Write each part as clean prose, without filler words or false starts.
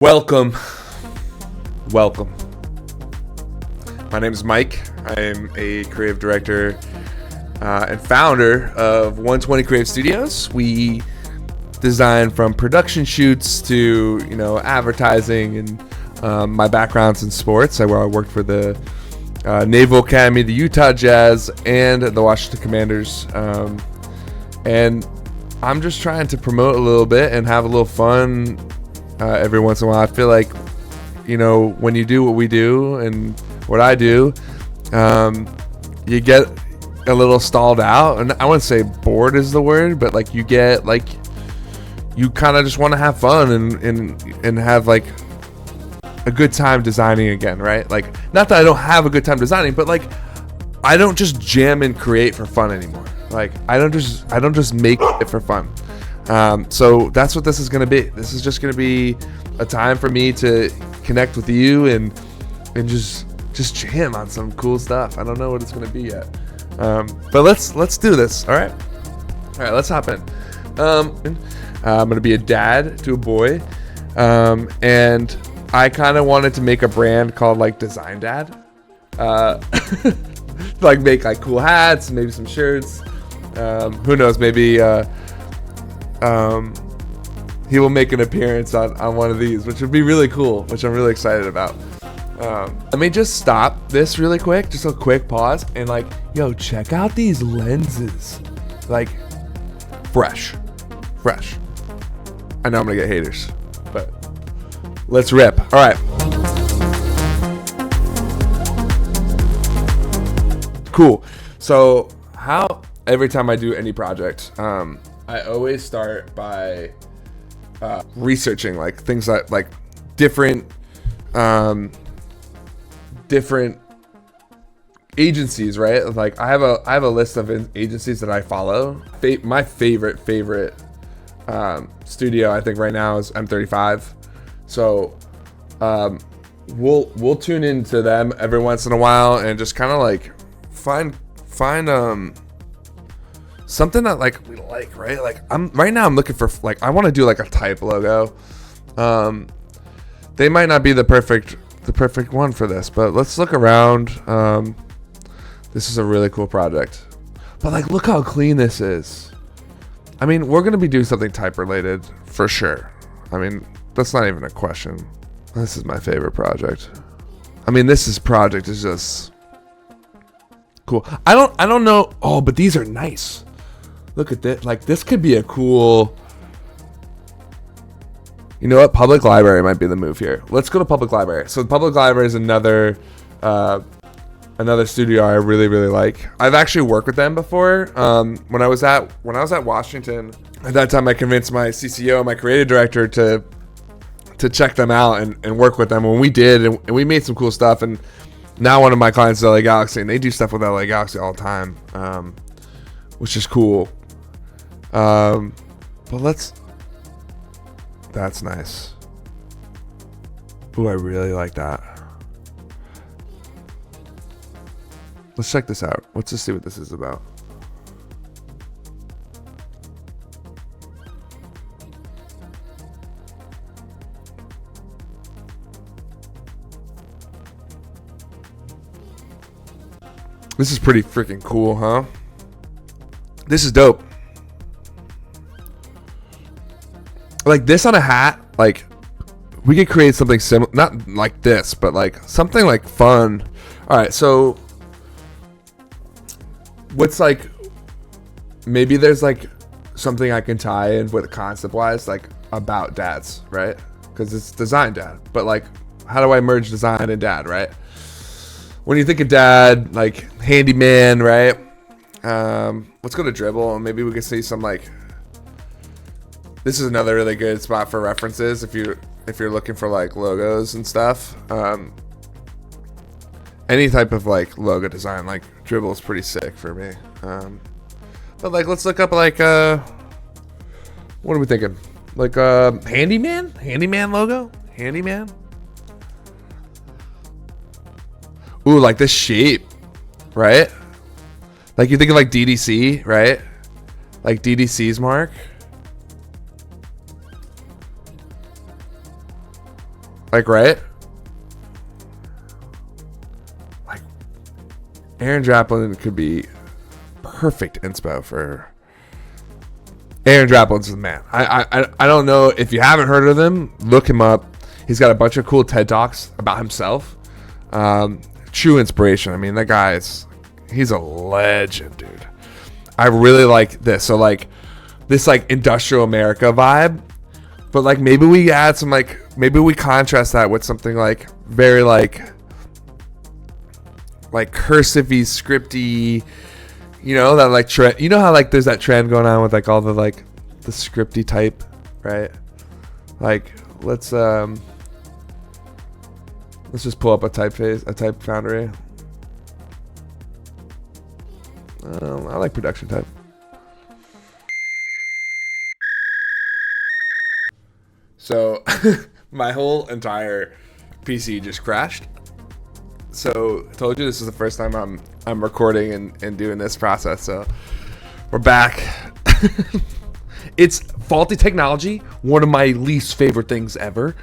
Welcome. My name is Mike. I am a creative director and founder of 120 Creative Studios. We design from production shoots to, advertising, and my background's in sports. I worked for the Naval Academy, the Utah Jazz, and the Washington Commanders. And I'm just trying to promote a little bit and have a little fun every once in a while. I feel like, when you do what we do and what I do, you get a little stalled out, and I wouldn't say bored is the word, but you get you kind of just want to have fun and have a good time designing again, right? Not that I don't have a good time designing, but I don't just jam and create for fun anymore. I don't just make it for fun. So that's what this is going to be. This is just going to be a time for me to connect with you and just jam on some cool stuff. I don't know what it's going to be yet. But let's do this. All right, let's hop in. I'm going to be a dad to a boy. And I kind of wanted to make a brand called Design Dad. Make cool hats, maybe some shirts. Who knows, maybe he will make an appearance on one of these, which would be really cool, which I'm really excited about. Let me just stop this really quick, just a quick pause, and check out these lenses. Fresh. I know I'm gonna get haters, but let's rip. All right. Cool. So every time I do any project, I always start by researching things that different agencies, right? I have a list of agencies that I follow. My favorite studio I think right now is M35. So we'll tune into them every once in a while and just kind of find something that we like, right? I'm looking for I want to do a type logo. They might not be the perfect one for this, but let's look around. This is a really cool project, but look how clean this is. I mean, we're gonna be doing something type related for sure. I mean, that's not even a question. This is my favorite project. I mean, project is just cool. I don't know. Oh, but these are nice. Look at this. This could be a cool. You know what? Public library might be the move here. Let's go to public library. So the public library is another studio I really, really like. I've actually worked with them before. When I was at Washington, at that time I convinced my CCO, my creative director, to check them out and work with them. When we did, and we made some cool stuff. And now one of my clients is LA Galaxy, and they do stuff with LA Galaxy all the time, which is cool. But that's nice. Ooh, I really like that. Let's check this out. Let's just see what this is about. This is pretty freaking cool, huh? This is dope. This on a hat, we could create something similar, not like this, but something fun. All right, so what's maybe there's something I can tie in with concept wise, about dads, right? Because it's design dad, but how do I merge design and dad, right? When you think of dad, handyman, right? Let's go to Dribble, and maybe we can see some this is another really good spot for references if you're looking for logos and stuff. Any type of logo design, Dribble is pretty sick for me. But let's look up what are we thinking? Handyman logo, handyman. Ooh, this shape, right? You think of DDC, right? DDC's mark. Like, right? Like, Aaron Draplin could be perfect inspo for. Aaron Draplin's the man. I don't know if you haven't heard of him. Look him up. He's got a bunch of cool TED Talks about himself. True inspiration. I mean, that guy he's a legend, dude. I really like this. So like this like industrial America vibe, but like maybe we add some maybe we contrast that with something like very like cursive-y, scripty, that like trend. You know how like there's that trend going on with like all the like the scripty type, right? Like let's just pull up a type foundry. I like production type. So my whole entire PC just crashed. So I told you this is the first time I'm recording and doing this process. So we're back. It's faulty technology. One of my least favorite things ever.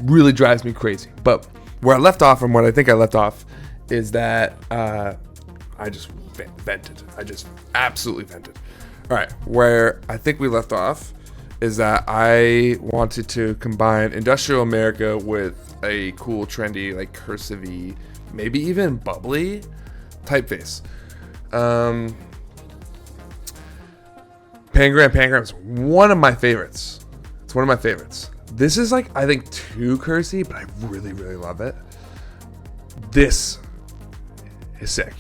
Really drives me crazy. But where I left off and what I think I left off is that I just vented. I just absolutely vented. All right. Where I think we left off is that I wanted to combine industrial America with a cool, trendy, like cursive-y, maybe even bubbly typeface. Pangram's one of my favorites. It's one of my favorites. This is like, I think, too cursy, but I really, really love it. This is sick.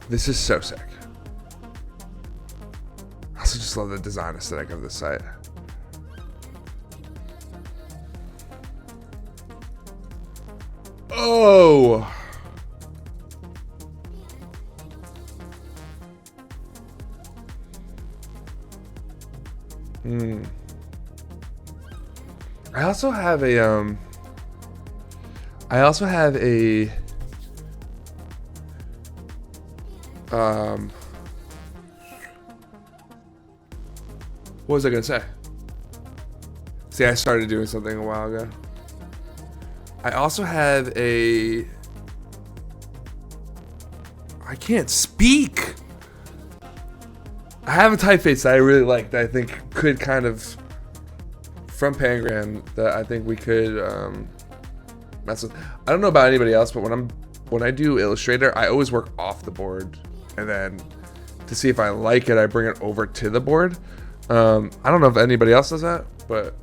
This is so sick. I also just love the design aesthetic of this site. Oh! I also have a what was I gonna say? See, I started doing something a while ago. I also have I can't speak. I have a typeface that I really like that I think could kind of, from Pangram, that I think we could mess with. I don't know about anybody else, but when I do Illustrator, I always work off the board, and then to see if I like it, I bring it over to the board. I don't know if anybody else does that, but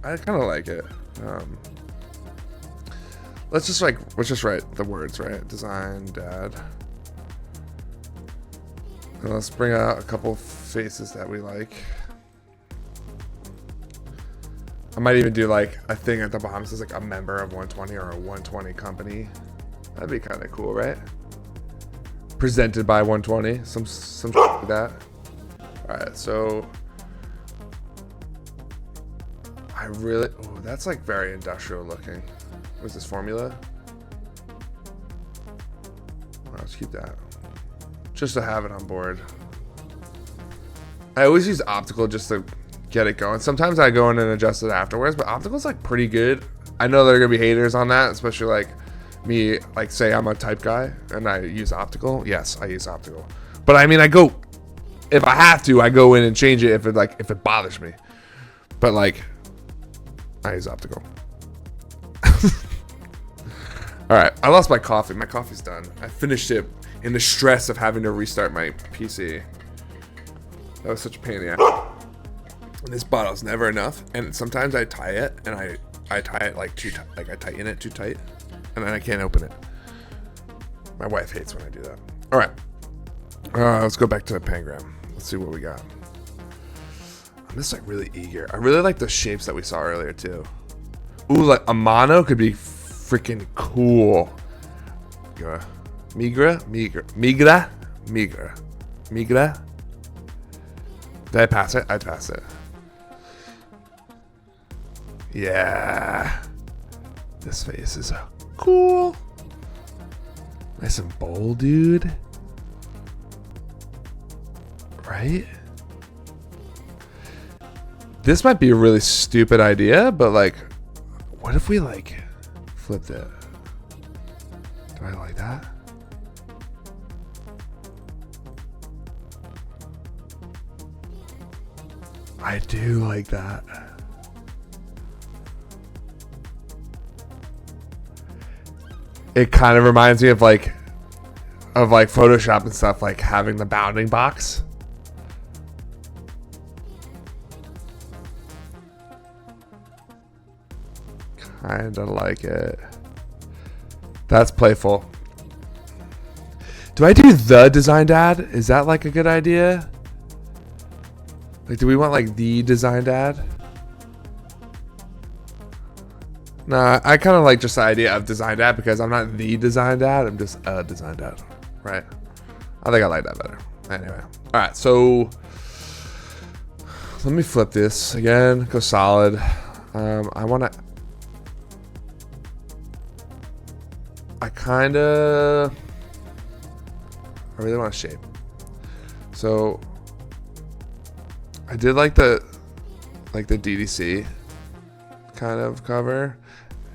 I kind of like it. Let's just write the words, right? Design, dad. And let's bring out a couple faces that we like. I might even do like a thing at the bottom that says like a member of 120 or a 120 company. That'd be kind of cool, right? Presented by 120, some shit like that. All right, so that's like very industrial looking. What's this formula? Let's keep that. Just to have it on board. I always use optical just to get it going. Sometimes I go in and adjust it afterwards, but optical's like pretty good. I know there are gonna be haters on that, especially like me, like say I'm a type guy and I use optical. Yes, I use optical. But I mean, if I have to, I go in and change it if it bothers me. But like, I use optical. All right, I lost my coffee. My coffee's done. I finished it in the stress of having to restart my PC. That was such a pain in the ass. And this bottle's never enough, and sometimes I tie it, and I tie it like too tight, like I tighten it too tight, and then I can't open it. My wife hates when I do that. All right, let's go back to the Pangram. Let's see what we got. I'm just like really eager. I really like the shapes that we saw earlier too. Ooh, like a mono could be freaking cool. Migra. Did I pass it? I passed it. Yeah. This face is cool. Nice and bold, dude. Right? This might be a really stupid idea, but like, what if we like flipped it? Do I like that? I do like that. It kind of reminds me of like Photoshop and stuff, like having the bounding box. Kinda like it. That's playful. Do I do the design dad? Is that like a good idea? Like, do we want like the design dad? Nah, I kind of like just the idea of design dad because I'm not the design dad. I'm just a design dad, right? I think I like that better. Anyway, all right. So let me flip this again. Go solid. I want to. I really want to shape. So I did like the DDC kind of cover.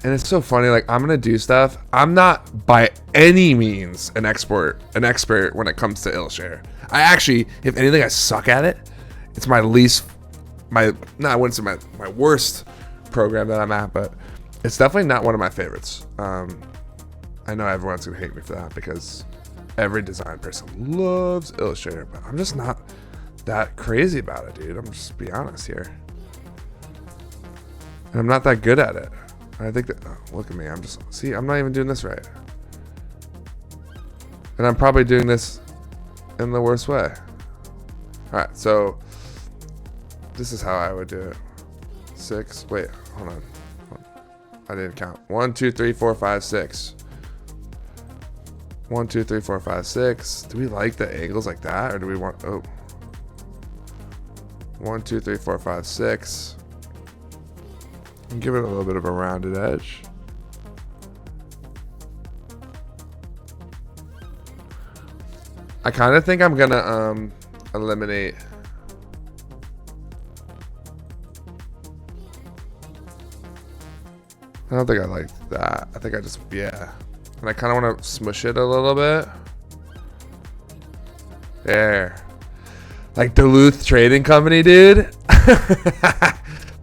And it's so funny, like I'm gonna do stuff. I'm not by any means an expert when it comes to Illustrator. I actually, if anything, I suck at it. It's I wouldn't say my worst program that I'm at, but it's definitely not one of my favorites. I know everyone's gonna hate me for that because every design person loves Illustrator, but I'm just not that crazy about it, dude. I'm just be honest here. And I'm not that good at it. I think that, oh, look at me. I'm not even doing this right. And I'm probably doing this in the worst way. All right, so this is how I would do it. 6, wait, hold on. I didn't count. 1, 2, 3, 4, 5, 6. 1, 2, 3, 4, 5, 6. Do we like the angles like that? Or do we want, 1, 2, 3, 4, 5, 6. And give it a little bit of a rounded edge. I kind of think I'm gonna eliminate I don't think I like that. I think I just, yeah. And I kind of want to smush it a little bit. There. Like Duluth Trading Company, dude.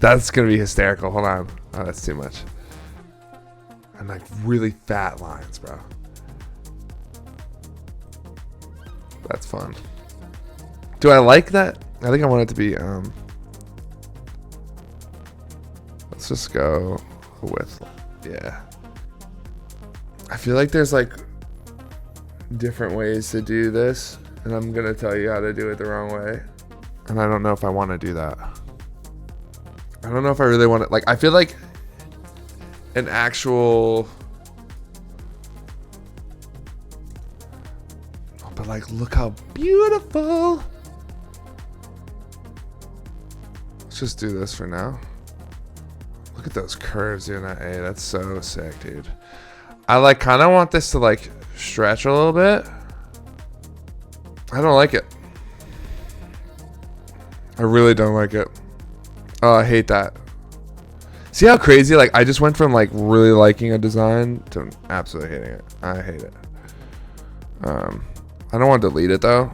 That's going to be hysterical. Hold on. Oh, that's too much. And like really fat lines, bro. That's fun. Do I like that? I think I want it to be, let's just go with, yeah. I feel like there's like different ways to do this, and I'm gonna tell you how to do it the wrong way. And I don't know if I want to do that. I don't know if I really want to, like, I feel like an actual, oh, but like, look how beautiful. Let's just do this for now. Look at those curves doing that A. That's so sick, dude. I like kind of want this to like stretch a little bit. I don't like it. I really don't like it. Oh, I hate that. See how crazy? Like I just went from like really liking a design to absolutely hating it. I hate it. I don't want to delete it though.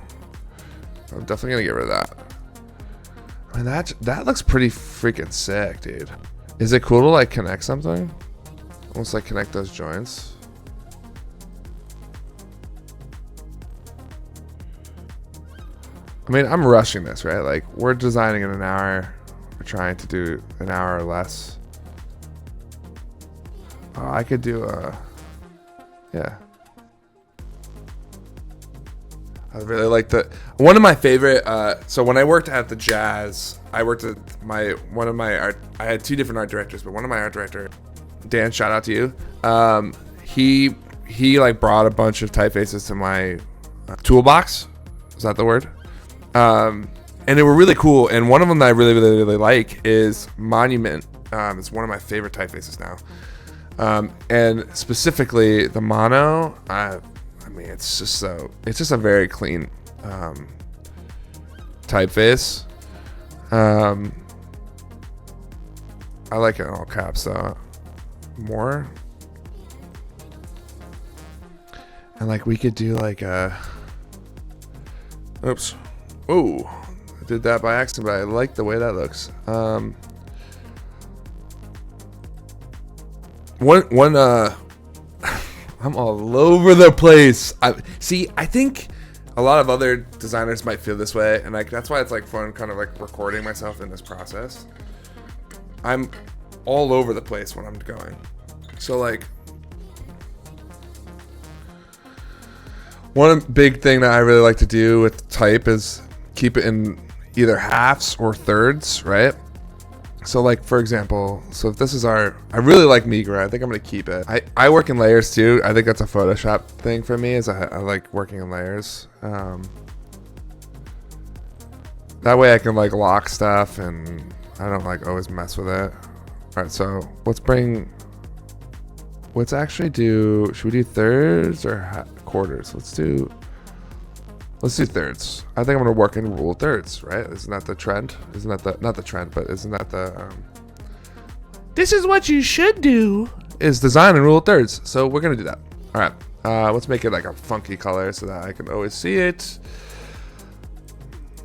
I'm definitely gonna get rid of that. I mean that looks pretty freaking sick, dude. Is it cool to like connect something? Almost like connect those joints. I mean, I'm rushing this, right? Like we're designing in an hour. We're trying to do an hour or less. Oh, I could do yeah. I really like one of my favorite, so when I worked at the Jazz, I worked at I had two different art directors, but one of my art director, Dan, shout out to you. He like brought a bunch of typefaces to my toolbox. Is that the word? And they were really cool. And one of them that I really, really, really like is Monument. It's one of my favorite typefaces now. And specifically the Mono, I mean, it's just a very clean typeface. I like it in all caps though. More. And like we could do like a, oops. Oh, I did that by accident, but I like the way that looks. I'm all over the place. I think a lot of other designers might feel this way, and like that's why it's like fun kind of like recording myself in this process. I'm all over the place when I'm going. So like one big thing that I really like to do with type is keep it in either halves or thirds, right? So like, for example, so if this is I really like Migra. I think I'm going to keep it. I work in layers too. I think that's a Photoshop thing for me, is I like working in layers. That way I can like lock stuff and I don't like always mess with it. All right, so let's actually do, should we do thirds or quarters? Let's do thirds. I think I'm gonna work in rule of thirds, right? Isn't that the trend? Isn't that the, not the trend, but isn't that the, this is what you should do, is design in rule of thirds. So we're gonna do that. All right, let's make it like a funky color so that I can always see it.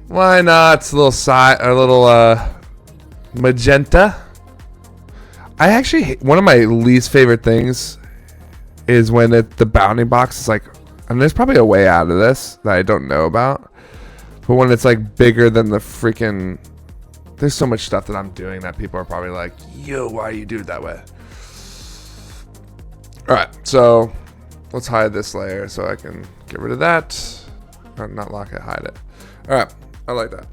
Why not? It's a little magenta. I actually one of my least favorite things is when the bounding box is like, and there's probably a way out of this that I don't know about, but when it's like bigger than the freaking, there's so much stuff that I'm doing that people are probably like, yo, why do you do it that way? All right, so let's hide this layer so I can get rid of that. Or not lock it, hide it. All right, I like that.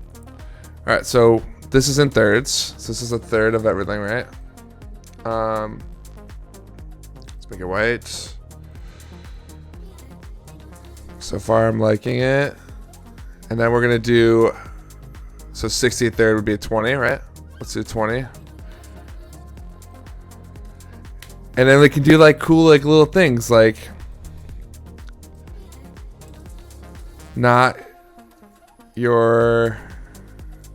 All right, so this is in thirds. So this is a third of everything, right? Let's make it white. So far I'm liking it. And then we're gonna do, so 63rd would be a 20, right? Let's do 20. And then we can do like cool like little things like not your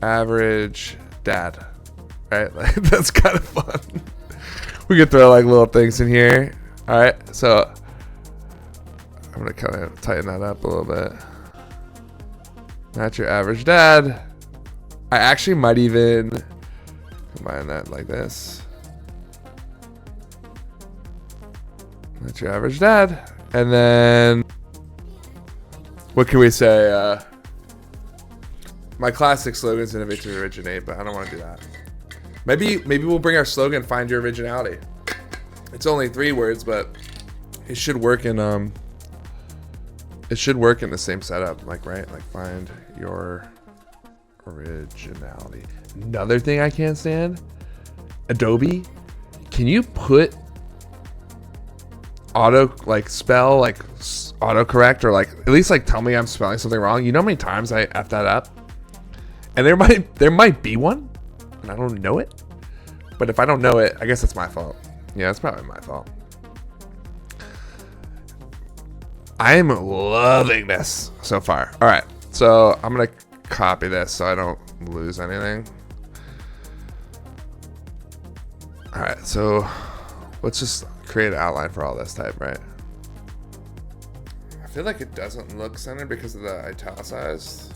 average dad, right? Like that's kind of fun. We could throw like little things in here. All right, so I'm gonna kind of tighten that up a little bit. Not your average dad. I actually might even combine that like this. Not your average dad. And then what can we say? My classic slogan is innovate to originate, but I don't want to do that. Maybe we'll bring our slogan, find your originality. It's only 3 words, but it should work in the same setup, like, right? Like find your originality. Another thing I can't stand, Adobe, can you put spell like autocorrect, or like at least like tell me I'm spelling something wrong? You know how many times I F that up? And there might be one and I don't know it. But if I don't know it, I guess it's my fault. Yeah, it's probably my fault. I'm loving this so far. All right, so I'm gonna copy this so I don't lose anything. All right, so let's just create an outline for all this type, right? I feel like it doesn't look centered because of the italicized.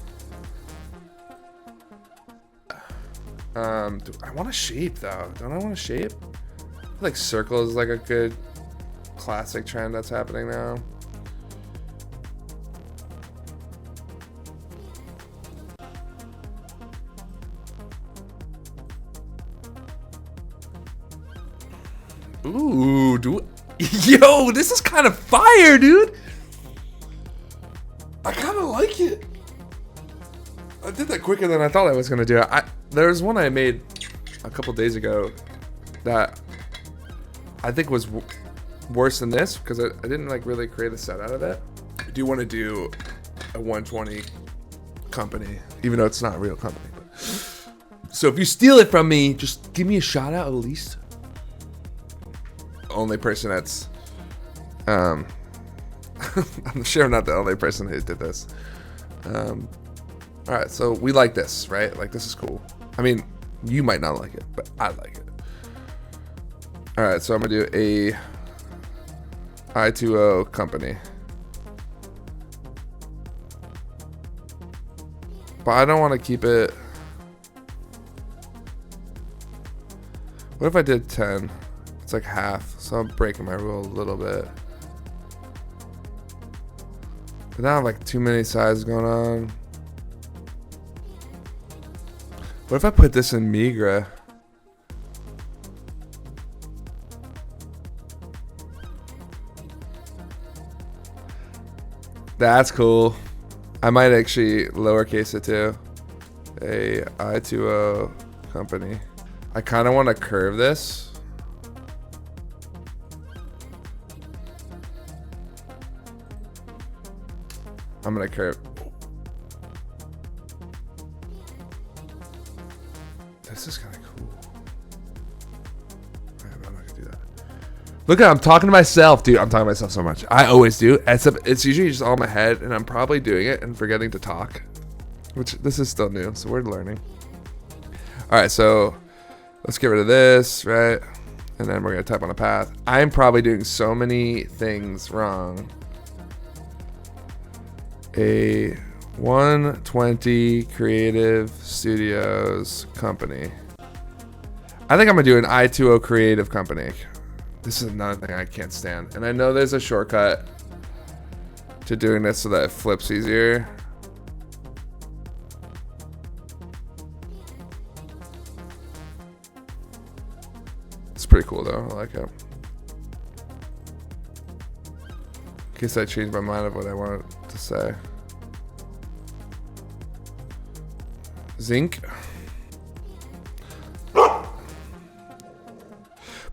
I want a shape though. Don't I want a shape? I feel like circle is like a good classic trend that's happening now. Ooh, yo, this is kind of fire, dude. I kind of like it. I did that quicker than I thought I was gonna do it. There's one I made a couple days ago that I think was worse than this because I didn't like really create a set out of it. I do want to do a 120 company, even though it's not a real company. But. So if you steal it from me, just give me a shout out at least. The only person that's, I'm sure I'm not the only person who did this. All right, so we like this, right? Like this is cool. I mean, you might not like it, but I like it. All right, so I'm gonna do a I2O company. But I don't want to keep it. What if I did 10? It's like half, so I'm breaking my rule a little bit. But now I have like too many sizes going on. What if I put this in Migra? That's cool. I might actually lowercase it too. A I2O company. I kind of want to curve this. I'm going to curve. This is kind of cool. I'm not going to do that. Look at, I'm talking to myself, dude. I'm talking to myself so much. I always do. It's usually just all in my head, and I'm probably doing it and forgetting to talk. Which, this is still new, so we're learning. All right, so let's get rid of this, right? And then we're going to type on a path. I'm probably doing so many things wrong. A 120 Creative Studios company. I think I'm going to do an I2O creative company. This is another thing I can't stand. And I know there's a shortcut to doing this so that it flips easier. It's pretty cool though. I like it. In case I change my mind of what I wanted to say. Zinc.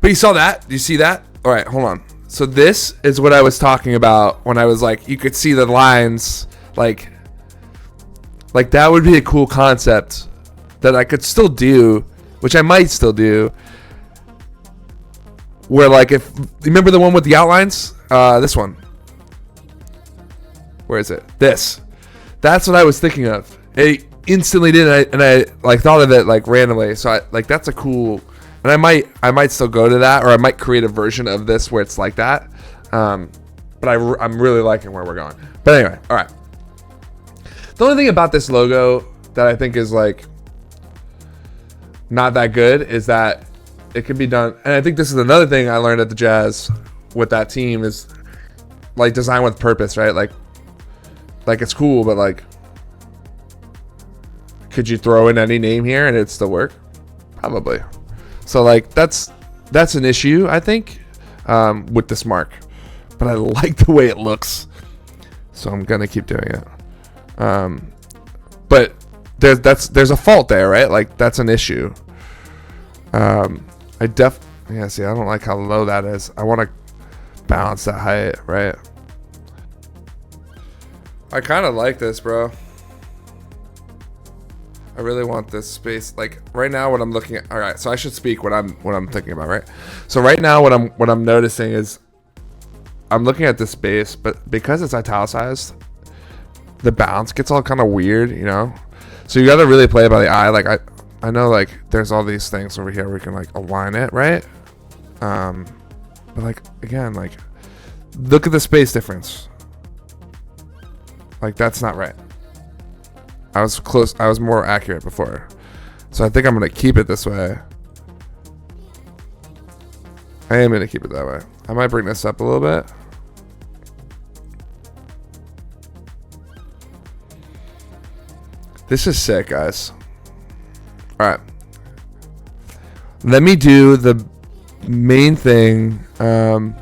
But you saw that? Do you see that? All right, hold on. So this is what I was talking about when I was like, you could see the lines, like that would be a cool concept that I could still do, which I might still do. Where like if, remember the one with the outlines? This one. Where is it? This. That's what I was thinking of. It instantly did, and I like thought of it like randomly. So I like that's a cool. And I might still go to that, or I might create a version of this where it's like that. But I'm really liking where we're going. But anyway, all right. The only thing about this logo that I think is like not that good is that it can be done. And I think this is another thing I learned at the Jazz with that team is like design with purpose, right? Like it's cool, but like, could you throw in any name here and it'd still work? Probably. So like that's an issue I think with this mark, but I like the way it looks, so I'm gonna keep doing it. But there's a fault there, right? Like that's an issue. See, I don't like how low that is. I want to balance that height, right? I kind of like this, bro. I really want this space. Like right now, what I'm looking at. All right, so I should speak what I'm thinking about, right? So right now, what I'm noticing is I'm looking at this space, but because it's italicized, the balance gets all kind of weird, you know. So you got to really play it by the eye. Like I know like there's all these things over here where we can like align it, right? But like again, like look at the space difference. Like that's not right. I was close. I was more accurate before. So I think I'm going to keep it this way. I am going to keep it that way. I might bring this up a little bit. This is sick, guys. All right. Let me do the main thing. The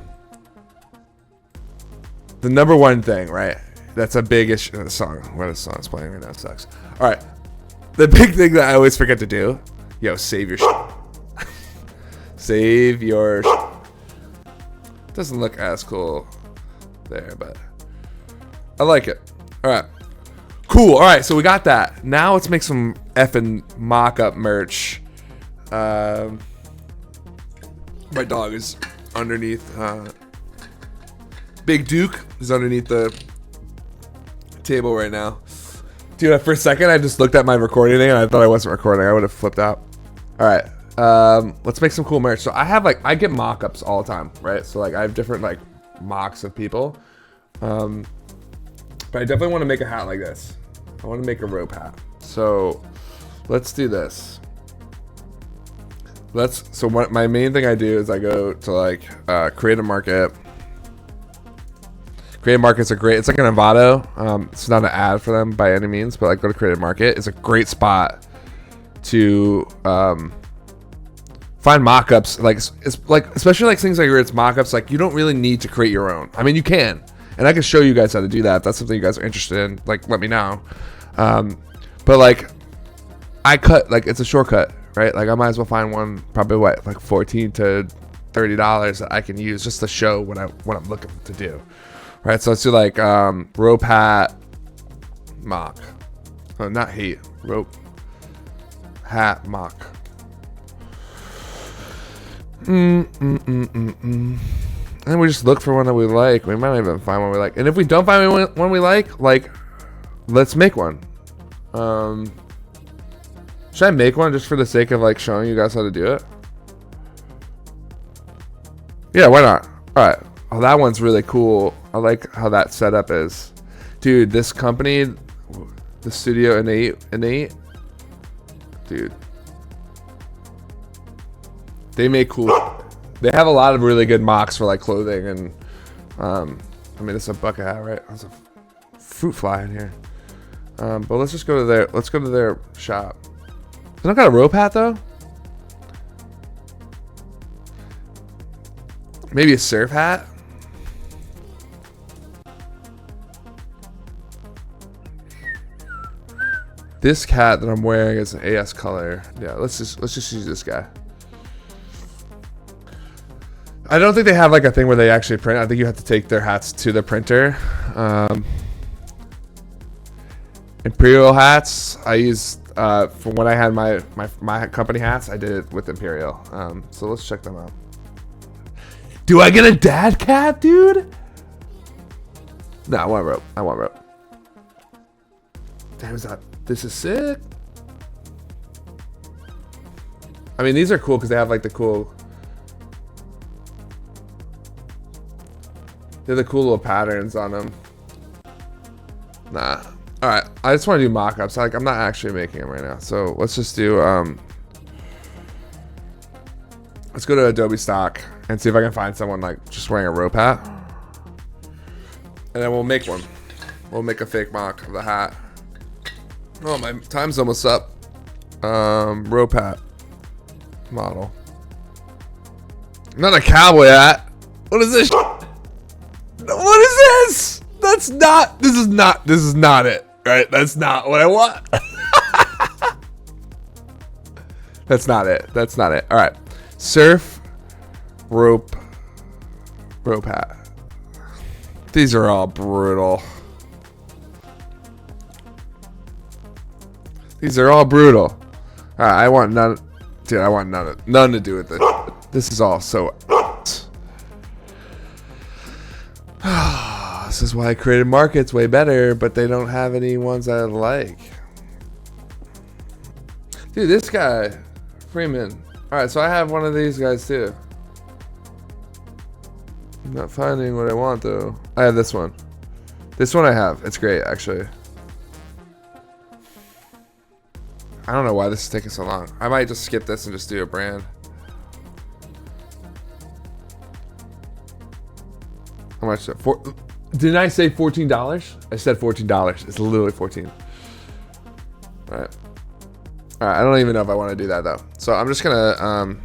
number one thing, right? That's a big issue. The song, what a song's playing right now sucks. All right, the big thing that I always forget to do, save your shit. Save your shit. Doesn't look as cool there, but I like it. All right, cool. All right, so we got that. Now let's make some effing mock-up merch. My dog is underneath. Big Duke is underneath the table right now. Dude, for a second I just looked at my recording thing and I thought I wasn't recording. I would have flipped out. All right, Let's make some cool merch. So I have I get mock-ups all the time, right? So I have different mocks of people. But I definitely want to make a hat like this. I want to make a rope hat. So let's do this. My main thing I do is I go to Creative Market. Creative Market's it's like an Envato. It's not an ad for them by any means, but go to Creative Market. It's a great spot to find mock-ups. Especially things where it's mock-ups, you don't really need to create your own. I mean, you can, and I can show you guys how to do that. If that's something you guys are interested in, let me know. But I cut, it's a shortcut, right? I might as well find one, probably $14 to $30 that I can use just to show what I'm looking to do, right? So let's do rope hat mock. Oh, not hate, rope hat mock. And we just look for one that we like. We might not even find one we like. And if we don't find one we like, let's make one. Should I make one just for the sake of showing you guys how to do it? Yeah, why not? All right. Oh, that one's really cool. I like how that setup is. Dude, this company, the Studio Innate, dude. They make cool. They have a lot of really good mocks for clothing and I mean, it's a bucket hat, right? There's a fruit fly in here. But let's just go to their shop. They don't got a rope hat though. Maybe a surf hat. This hat that I'm wearing is an AS color. Yeah, let's just use this guy. I don't think they have a thing where they actually print. I think you have to take their hats to the printer. Imperial hats, I used for when I had my company hats, I did it with Imperial. So let's check them out. Do I get a dad cap, dude? No, I want rope. I want rope. Damn, this is sick. I mean, these are cool because they have the cool. They're the cool little patterns on them. Nah. All right. I just want to do mock-ups. I'm not actually making them right now. So let's just do. Let's go to Adobe Stock and see if I can find someone just wearing a rope hat. And then we'll make one. We'll make a fake mock of the hat. Oh, my time's almost up. Rope hat model. Not a cowboy hat. What is this? What is this? This is not it, right? That's not what I want. That's not it. All right. Surf rope hat. These are all brutal. All right, I want none. Dude, I want none to do with this. This is all so. This is why Creative Market's way better, but they don't have any ones I like. Dude, this guy, Freeman. All right, so I have one of these guys too. I'm not finding what I want though. I have this one. This one I have. It's great, actually. I don't know why this is taking so long. I might just skip this and just do a brand. How much? Didn't I say $14? I said $14. It's literally 14. All right. I don't even know if I want to do that though. So I'm just gonna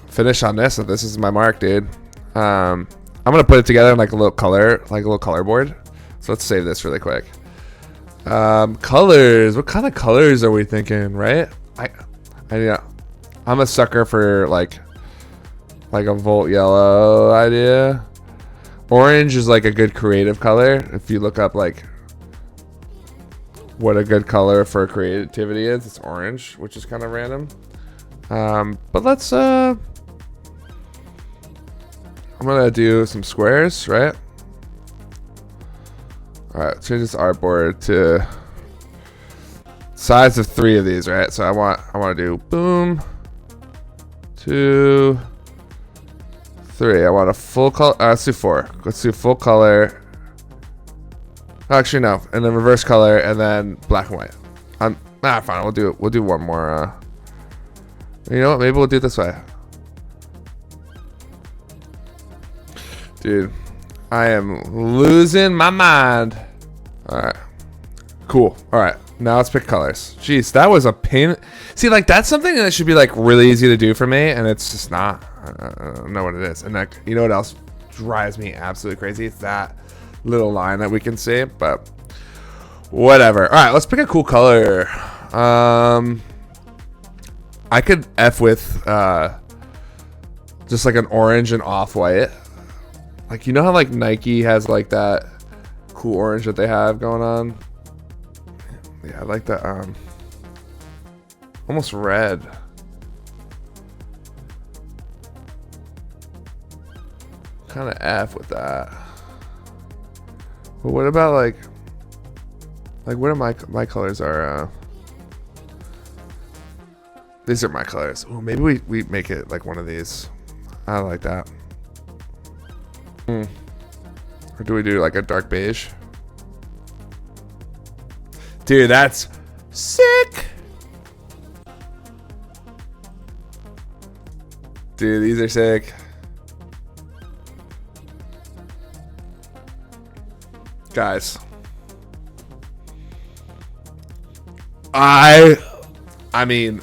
finish on this. If this is my mark, dude. I'm gonna put it together in a little color board. So let's save this really quick. Colors. What kind of colors are we thinking? Right? I'm a sucker for like a Volt yellow idea. Orange is a good creative color. If you look up what a good color for creativity is, it's orange, which is kind of random. But let's I'm gonna do some squares, right? All right, change this artboard to size of 3 of these, right? So I want to do boom, 2, 3. I want a full color. Let's do 4. Let's do full color. Actually, no. And then reverse color, and then black and white. Fine. We'll do one more. You know what? Maybe we'll do it this way. Dude, I am losing my mind. All right. Cool. All right. Now let's pick colors. Jeez, that was a pain. See, like, that's something that should be, like, really easy to do for me, and it's just not. I don't know what it is. And, like, you know what else drives me absolutely crazy? It's that little line that we can see, but whatever. All right, let's pick a cool color. I could F with just, like, an orange and off-white. Like, you know how, like, Nike has, like, that cool orange that they have going on? Yeah, I like that, almost red. Kind of F with that. But what about, like what are my colors are, these are my colors. Ooh, maybe we make it like one of these. I like that. Or do we do like a dark beige? Dude, that's sick. Dude, these are sick. Guys. I mean,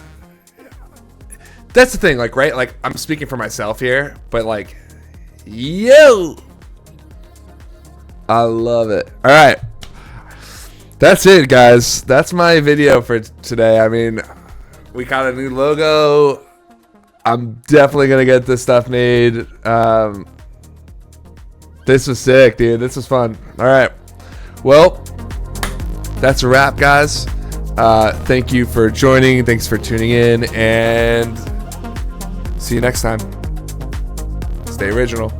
that's the thing, like, right? Like, I'm speaking for myself here, but like, yo, I love it. All right. That's it, guys. That's my video for today. I mean, we got a new logo. I'm definitely going to get this stuff made. This was sick, dude. This was fun. All right. Well, that's a wrap, guys. Thank you for joining. Thanks for tuning in. And see you next time. Stay original.